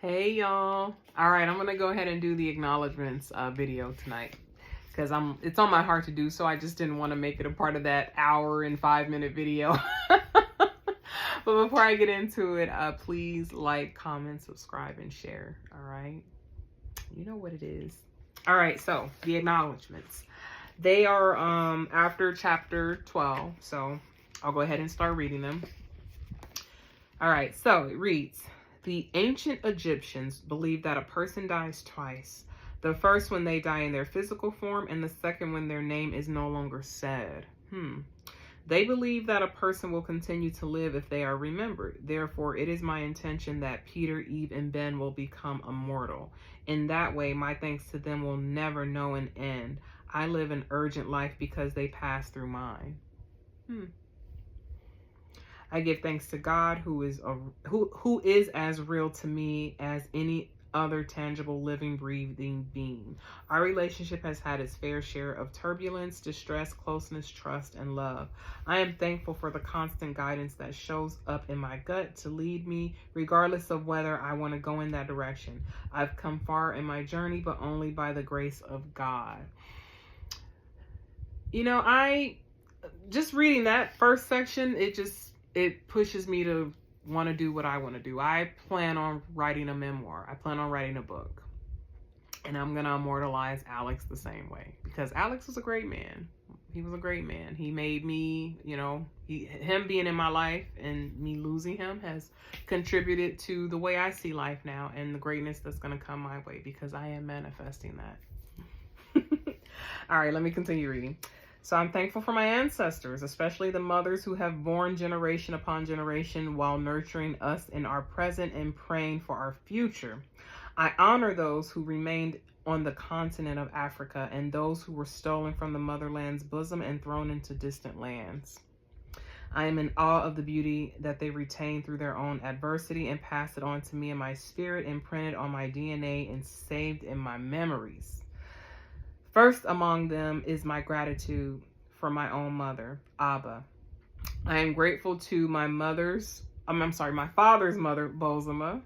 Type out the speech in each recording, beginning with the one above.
Hey y'all. All right, I'm gonna go ahead and do the acknowledgements video tonight because it's on my heart to do so. I just didn't want to make it a part of that hour and 5-minute video. But before I get into it, please like, comment, subscribe, and share. All right, you know what it is. All right, so the acknowledgements. They are after chapter 12, so I'll go ahead and start reading them. All right, so it reads, the ancient Egyptians believed that a person dies twice. The first when they die in their physical form, and the second when their name is no longer said. They believe that a person will continue to live if they are remembered. Therefore, it is my intention that Peter, Eve, and Ben will become immortal. In that way, my thanks to them will never know an end. I live an urgent life because they pass through mine. I give thanks to God who is as real to me as any other tangible, living, breathing being. Our relationship has had its fair share of turbulence, distress, closeness, trust, and love. I am thankful for the constant guidance that shows up in my gut to lead me, regardless of whether I want to go in that direction. I've come far in my journey, but only by the grace of God. You know, I just reading that first section, it pushes me to want to do what I want to do. I plan on writing a memoir. I plan on writing a book. And I'm going to immortalize Alex the same way. Because Alex was a great man. He was a great man. He made me, him being in my life and me losing him has contributed to the way I see life now and the greatness that's going to come my way because I am manifesting that. All right, let me continue reading. So I'm thankful for my ancestors, especially the mothers who have borne generation upon generation while nurturing us in our present and praying for our future. I honor those who remained on the continent of Africa and those who were stolen from the motherland's bosom and thrown into distant lands. I am in awe of the beauty that they retained through their own adversity and passed it on to me in my spirit, imprinted on my DNA and saved in my memories. First among them is my gratitude for my own mother, Abba. I am grateful to my father's mother, Bozoma,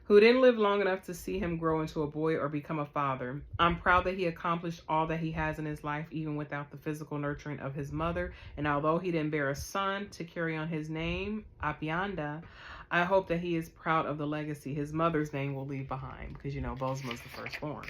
who didn't live long enough to see him grow into a boy or become a father. I'm proud that he accomplished all that he has in his life, even without the physical nurturing of his mother. And although he didn't bear a son to carry on his name, Apianda, I hope that he is proud of the legacy his mother's name will leave behind, because, Bozoma's the firstborn.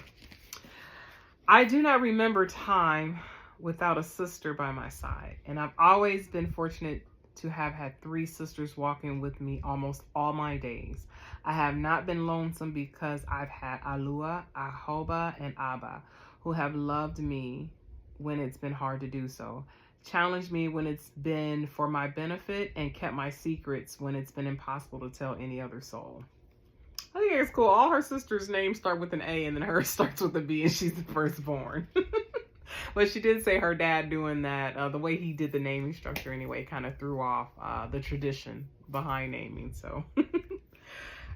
I do not remember time without a sister by my side, and I've always been fortunate to have had 3 sisters walking with me almost all my days. I have not been lonesome because I've had Alua, Ahoba, and Abba, who have loved me when it's been hard to do so, challenged me when it's been for my benefit, and kept my secrets when it's been impossible to tell any other soul. I think it's cool. All her sisters' names start with an A and then hers starts with a B and she's the firstborn. But she did say her dad doing that, the way he did the naming structure anyway, kind of threw off the tradition behind naming. So,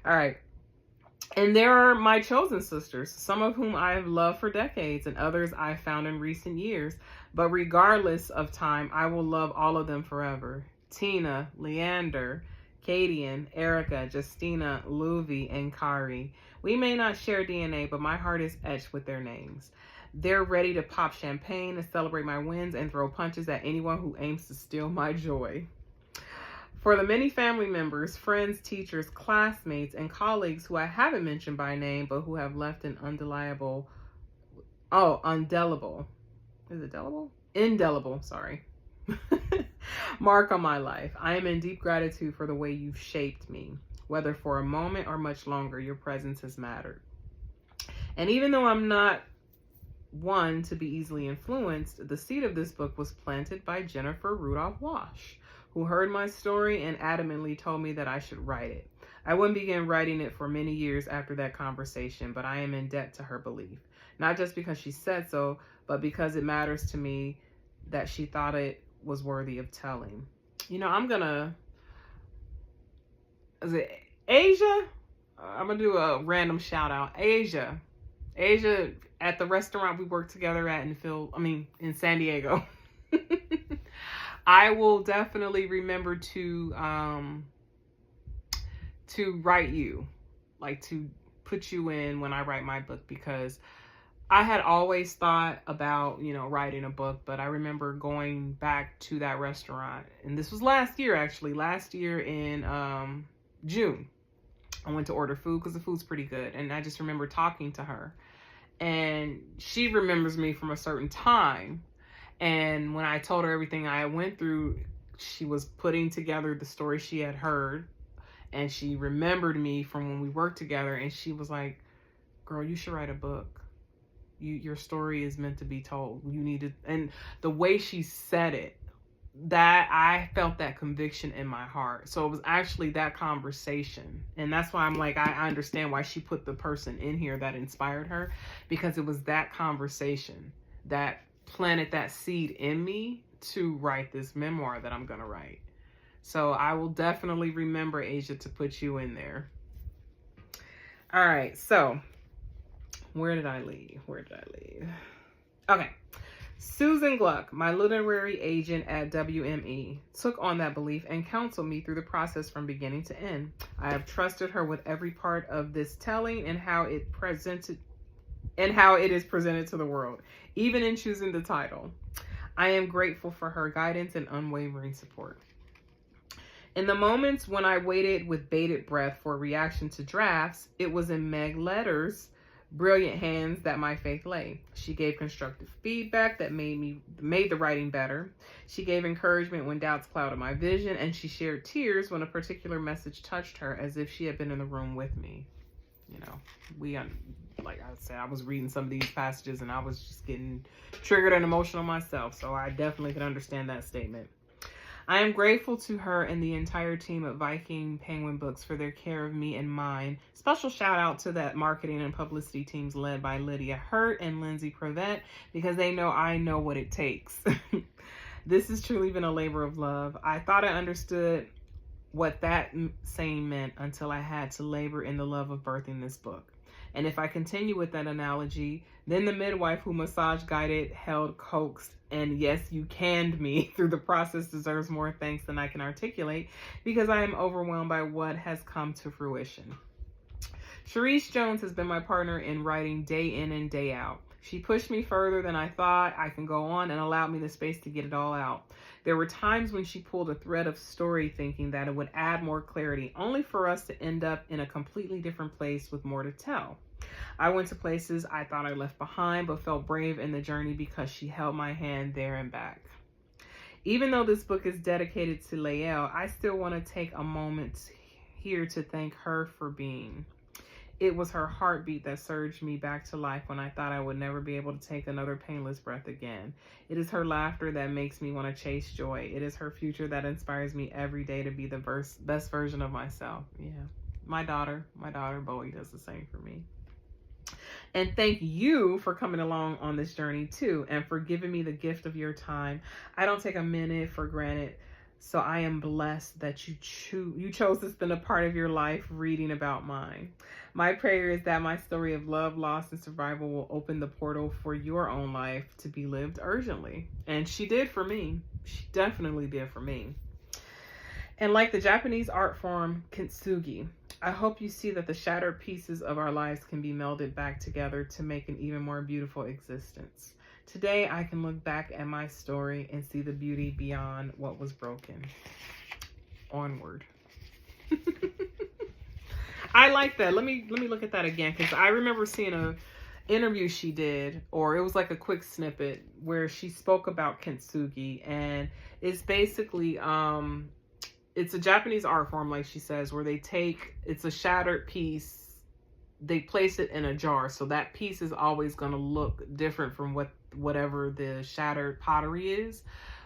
all right. And there are my chosen sisters, some of whom I have loved for decades and others I found in recent years. But regardless of time, I will love all of them forever. Tina, Leander, Kadian, Erica, Justina, Luvi, and Kari. We may not share DNA, but my heart is etched with their names. They're ready to pop champagne and celebrate my wins and throw punches at anyone who aims to steal my joy. For the many family members, friends, teachers, classmates, and colleagues who I haven't mentioned by name, but who have left an indelible, sorry. Mark on my life. I am in deep gratitude for the way you've shaped me. Whether for a moment or much longer, your presence has mattered. And even though I'm not one to be easily influenced, the seed of this book was planted by Jennifer Rudolph Wash, who heard my story and adamantly told me that I should write it. I wouldn't begin writing it for many years after that conversation, but I am in debt to her belief. Not just because she said so, but because it matters to me that she thought it was worthy of telling. Is it Asia? I'm gonna do a random shout out. Asia, at the restaurant we worked together at in San Diego. I will definitely remember to write you. like to put you in when I write my book, because I had always thought about, writing a book, but I remember going back to that restaurant, and this was last year, actually, last year in June. I went to order food because the food's pretty good, and I just remember talking to her, and she remembers me from a certain time. And when I told her everything I went through, she was putting together the story she had heard, and she remembered me from when we worked together, and she was like, girl, you should write a book. Your story is meant to be told. You need to. And the way she said it, that I felt that conviction in my heart. So it was actually that conversation. And that's why I'm like, I understand why she put the person in here that inspired her, because it was that conversation that planted that seed in me to write this memoir that I'm going to write. So I will definitely remember, Asia, to put you in there. All right. So where did I leave? Okay. Susan Gluck, my literary agent at WME, took on that belief and counseled me through the process from beginning to end. I have trusted her with every part of this telling and how it is presented to the world, even in choosing the title. I am grateful for her guidance and unwavering support. In the moments when I waited with bated breath for a reaction to drafts, it was in Meg Letter's brilliant hands that my faith lay. She gave constructive feedback that made the writing better. She gave encouragement when doubts clouded my vision, and she shared tears when a particular message touched her, as if she had been in the room with me. Like I said, I was reading some of these passages and I was just getting triggered and emotional myself, so I definitely can understand that statement. I am grateful to her and the entire team at Viking Penguin Books for their care of me and mine. Special shout out to that marketing and publicity teams led by Lydia Hurt and Lindsay Prevent, because they know I know what it takes. This has truly been a labor of love. I thought I understood what that saying meant until I had to labor in the love of birthing this book. And if I continue with that analogy, then the midwife who massage guided, held, coaxed, and yes, you canned me through the process deserves more thanks than I can articulate, because I am overwhelmed by what has come to fruition. Sharice Jones has been my partner in writing day in and day out. She pushed me further than I thought I can go on and allowed me the space to get it all out. There were times when she pulled a thread of story thinking that it would add more clarity, only for us to end up in a completely different place with more to tell. I went to places I thought I left behind, but felt brave in the journey because she held my hand there and back. Even though this book is dedicated to Lael, I still want to take a moment here to thank her for being. It was her heartbeat that surged me back to life when I thought I would never be able to take another painless breath again. It is her laughter that makes me want to chase joy. It is her future that inspires me every day to be the best version of myself. Yeah, my daughter Bowie does the same for me. And thank you for coming along on this journey too, and for giving me the gift of your time. I don't take a minute for granted. So I am blessed that you chose to spend a part of your life reading about mine. My prayer is that my story of love, loss, and survival will open the portal for your own life to be lived urgently. And she did for me. She definitely did for me. And like the Japanese art form kintsugi, I hope you see that the shattered pieces of our lives can be melded back together to make an even more beautiful existence. Today, I can look back at my story and see the beauty beyond what was broken. Onward. I like that. Let me look at that again, because I remember seeing a interview she did, or it was like a quick snippet where she spoke about kintsugi, and it's basically it's a Japanese art form, like she says, where it's a shattered piece, they place it in a jar, so that piece is always going to look different from whatever the shattered pottery is.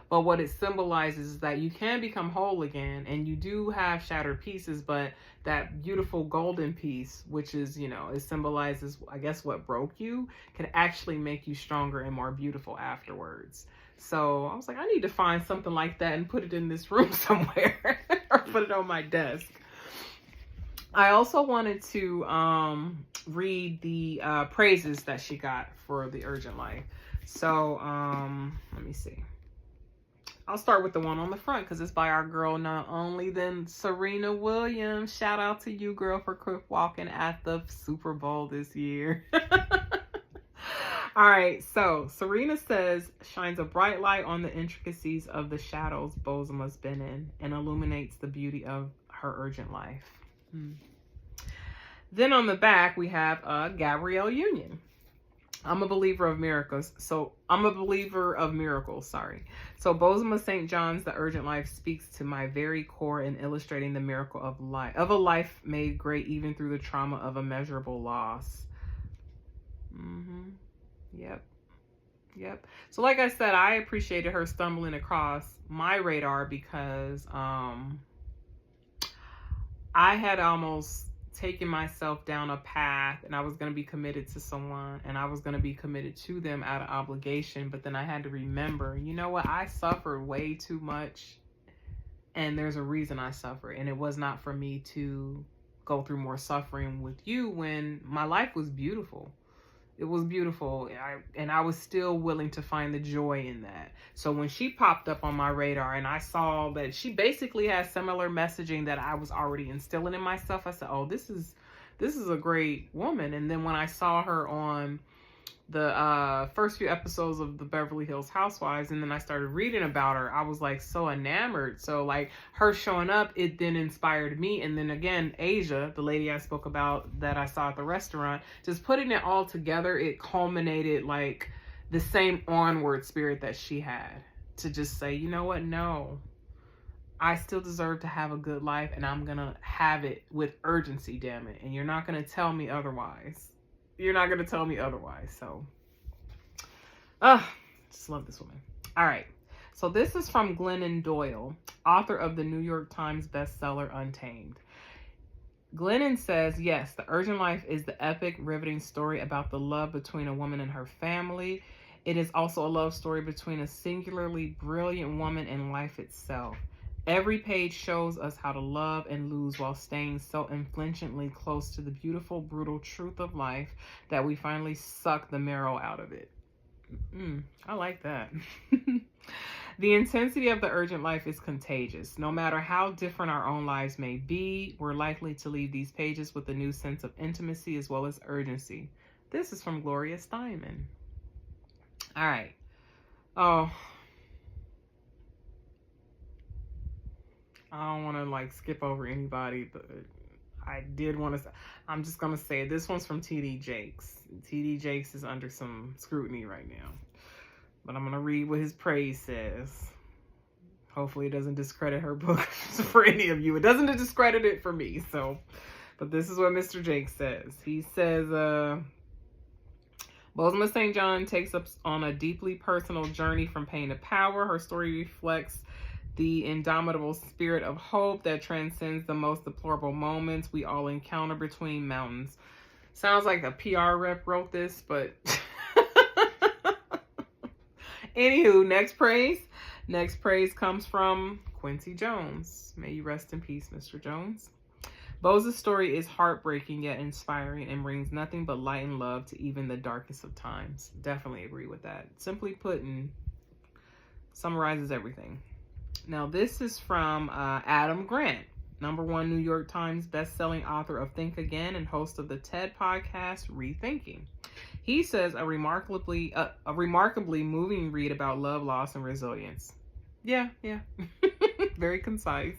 But what it symbolizes is that you can become whole again, and you do have shattered pieces, but that beautiful golden piece, which is, it symbolizes, I guess, what broke you, can actually make you stronger and more beautiful afterwards. So I was like, I need to find something like that and put it in this room somewhere or put it on my desk. I also wanted to read the praises that she got for The Urgent Life. So let me see. I'll start with the one on the front because it's by our girl, not only then Serena Williams. Shout out to you, girl, for quick walking at the Super Bowl this year. All right, so Serena says, shines a bright light on the intricacies of the shadows Bozema's been in and illuminates the beauty of her urgent life. Then on the back, we have Gabrielle Union. I'm a believer of miracles. So Bozema St. John's The Urgent Life speaks to my very core in illustrating the miracle of a life made great even through the trauma of immeasurable loss. Yep. So like I said, I appreciated her stumbling across my radar because I had almost taken myself down a path and I was going to be committed to someone and I was going to be committed to them out of obligation. But then I had to remember, you know what? I suffered way too much and there's a reason I suffered. And it was not for me to go through more suffering with you when my life was beautiful. It was beautiful, and I was still willing to find the joy in that. So when she popped up on my radar and I saw that she basically has similar messaging that I was already instilling in myself, I said, oh, this is a great woman. And then when I saw her on the first few episodes of the Beverly Hills Housewives, and then I started reading about her, I was like so enamored. So like her showing up, it then inspired me. And then again, Asia, the lady I spoke about that I saw at the restaurant, just putting it all together, it culminated like the same onward spirit that she had to just say, you know what? No, I still deserve to have a good life and I'm going to have it with urgency, damn it. And you're not going to tell me otherwise. So, just love this woman. All right. So this is from Glennon Doyle, author of the New York Times bestseller, Untamed. Glennon says, yes, The Urgent Life is the epic, riveting story about the love between a woman and her family. It is also a love story between a singularly brilliant woman and life itself. Every page shows us how to love and lose while staying so unflinchingly close to the beautiful, brutal truth of life that we finally suck the marrow out of it. I like that. The intensity of The Urgent Life is contagious. No matter how different our own lives may be, we're likely to leave these pages with a new sense of intimacy as well as urgency. This is from Gloria Steinman. All right. Oh, I don't want to like skip over anybody, but I did want to. I'm just going to say this one's from T.D. Jakes. T.D. Jakes is under some scrutiny right now, but I'm going to read what his praise says. Hopefully it doesn't discredit her book for any of you. It doesn't discredit it for me. So, but this is what Mr. Jakes says. He says, Bozema St. John takes us on a deeply personal journey from pain to power. Her story reflects the indomitable spirit of hope that transcends the most deplorable moments we all encounter between mountains. Sounds like a PR rep wrote this, but anywho, next praise. Next praise comes from Quincy Jones. May you rest in peace, Mr. Jones. Boza's story is heartbreaking yet inspiring and brings nothing but light and love to even the darkest of times. Definitely agree with that. Simply put, and summarizes everything. Now, this is from Adam Grant, #1 New York Times bestselling author of Think Again and host of the TED podcast Rethinking. He says a remarkably moving read about love, loss, and resilience. Yeah. Very concise.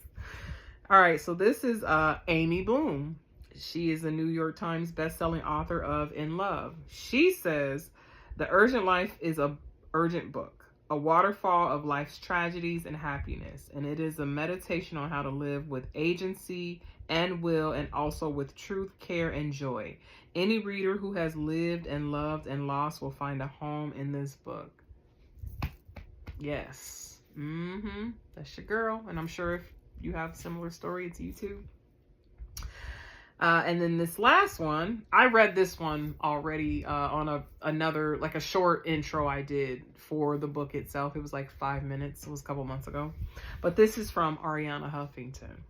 All right, so this is Amy Bloom. She is a New York Times bestselling author of In Love. She says The Urgent Life is an urgent book, a waterfall of life's tragedies and happiness, and it is a meditation on how to live with agency and will, and also with truth, care, and joy. Any reader who has lived and loved and lost will find a home in this book. Yes. That's your girl, and I'm sure if you have a similar story, it's you too. And then this last one, I read this one already on another, like a short intro I did for the book itself. It was like 5 minutes. It was a couple months ago. But this is from Ariana Huffington.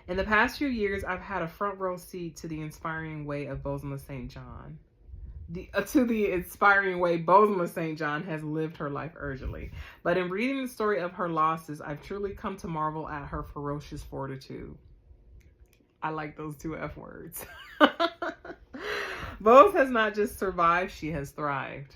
In the past few years, I've had a front row seat to the inspiring way of Bozema St. John. to the inspiring way Bozoma St. John has lived her life urgently. But in reading the story of her losses, I've truly come to marvel at her ferocious fortitude. I like those two F words. Bose has not just survived, she has thrived.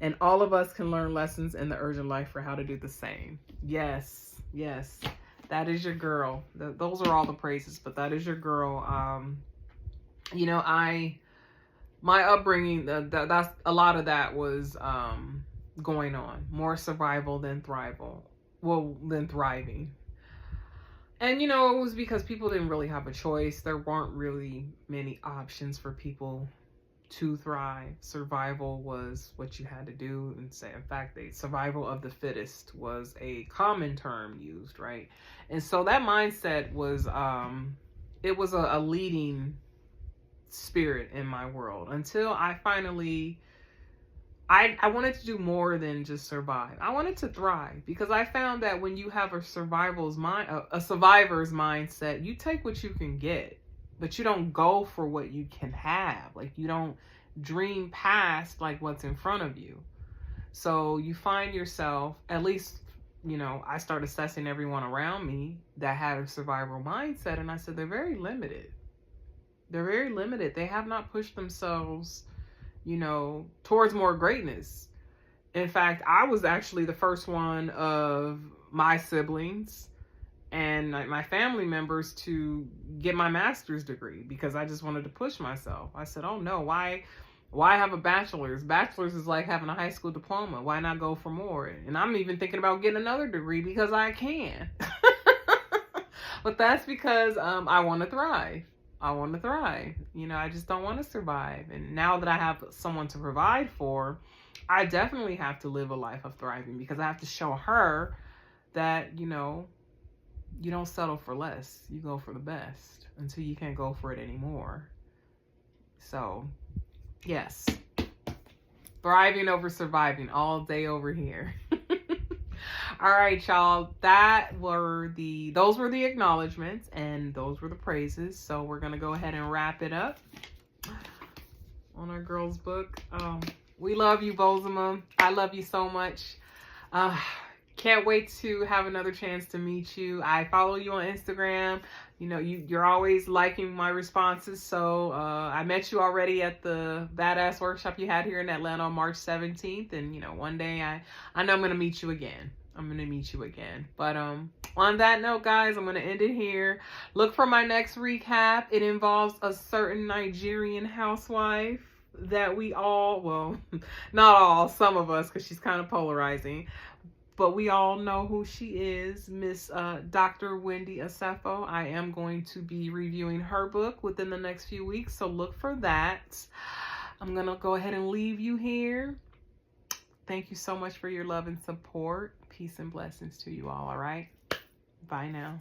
And all of us can learn lessons in the urgent life for how to do the same. Yes, yes. That is your girl. Those are all the praises, but that is your girl. My upbringing, that's a lot of that was going on. More survival than thriving. And, it was because people didn't really have a choice. There weren't really many options for people to thrive. Survival was what you had to do. And in fact, the survival of the fittest was a common term used, right? And so that mindset was, it was a leading spirit in my world until I finally, I wanted to do more than just survive. I wanted to thrive, because I found that when you have a survivor's mindset, you take what you can get, but you don't go for what you can have. Like, you don't dream past like what's in front of you. So you find yourself, at least, I start assessing everyone around me that had a survival mindset, and I said, they're very limited. They're very limited. They have not pushed themselves, towards more greatness. In fact, I was actually the first one of my siblings and my family members to get my master's degree, because I just wanted to push myself. I said, oh no, why have a bachelor's? Bachelor's is like having a high school diploma. Why not go for more? And I'm even thinking about getting another degree because I can. But that's because I want to thrive. I want to thrive. I just don't want to survive. And now that I have someone to provide for, I definitely have to live a life of thriving, because I have to show her that, you don't settle for less. You go for the best until you can't go for it anymore. So, yes. Thriving over surviving all day over here. All right, y'all. Those were the acknowledgements, and those were the praises. So we're gonna go ahead and wrap it up on our girls' book. We love you, Bozoma. I love you so much. Can't wait to have another chance to meet you. I follow you on Instagram. You're always liking my responses. So I met you already at the Badass Workshop you had here in Atlanta on March 17th. And, one day I know I'm going to meet you again. But on that note, guys, I'm going to end it here. Look for my next recap. It involves a certain Nigerian housewife that we all, well, not all, some of us, because she's kind of polarizing. But we all know who she is, Miss Dr. Wendy Asefo. I am going to be reviewing her book within the next few weeks, so look for that. I'm going to go ahead and leave you here. Thank you so much for your love and support. Peace and blessings to you all right? Bye now.